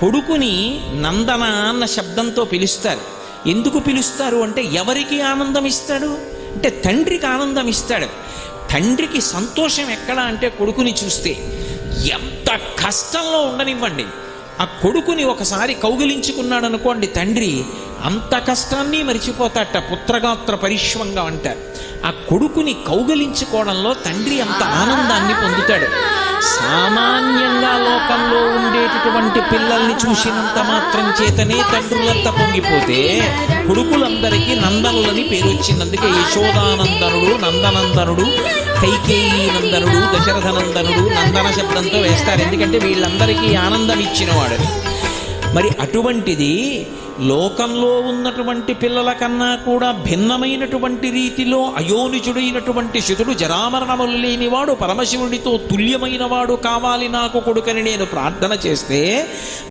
కొడుకుని నందన అన్న శబ్దంతో పిలుస్తారు. ఎందుకు పిలుస్తారు అంటే ఎవరికి ఆనందం ఇస్తాడు అంటే తండ్రికి ఆనందం ఇస్తాడు. తండ్రికి సంతోషం ఎక్కడ అంటే కొడుకుని చూస్తే. ఎంత కష్టంలో ఉండనివ్వండి, ఆ కొడుకుని ఒకసారి కౌగిలించుకున్నాడు అనుకోండి తండ్రి, అంత కష్టాన్ని మరిచిపోతాట. పుత్రగాత్ర పరిష్వంగా అంటారు. ఆ కొడుకుని కౌగిలించుకోవడంలో తండ్రి అంత ఆనందాన్ని పొందుతాడు. సామాన్యంగా లోకంలో ఉండేటటువంటి పిల్లల్ని చూసినంత మాత్రం చేతనే తండ్రులంతా పొంగిపోతే కొడుకులందరికీ నందనులని పేరు వచ్చింది. అందుకే యశోదానందనుడు, నందనందనుడు, కైకేయీ నందనుడు, దశరథ నందనుడు నందన శబ్దంతో వేస్తారు. ఎందుకంటే వీళ్ళందరికీ ఆనందం ఇచ్చినవాడని. మరి అటువంటిది లోకంలో ఉన్నటువంటి పిల్లల కన్నా కూడా భిన్నమైనటువంటి రీతిలో అయోనిజుడైనటువంటి శుతుడు, జరామరణములు లేనివాడు, పరమశివుడితో తుల్యమైన వాడు కావాలి నాకు కొడుకని నేను ప్రార్థన చేస్తే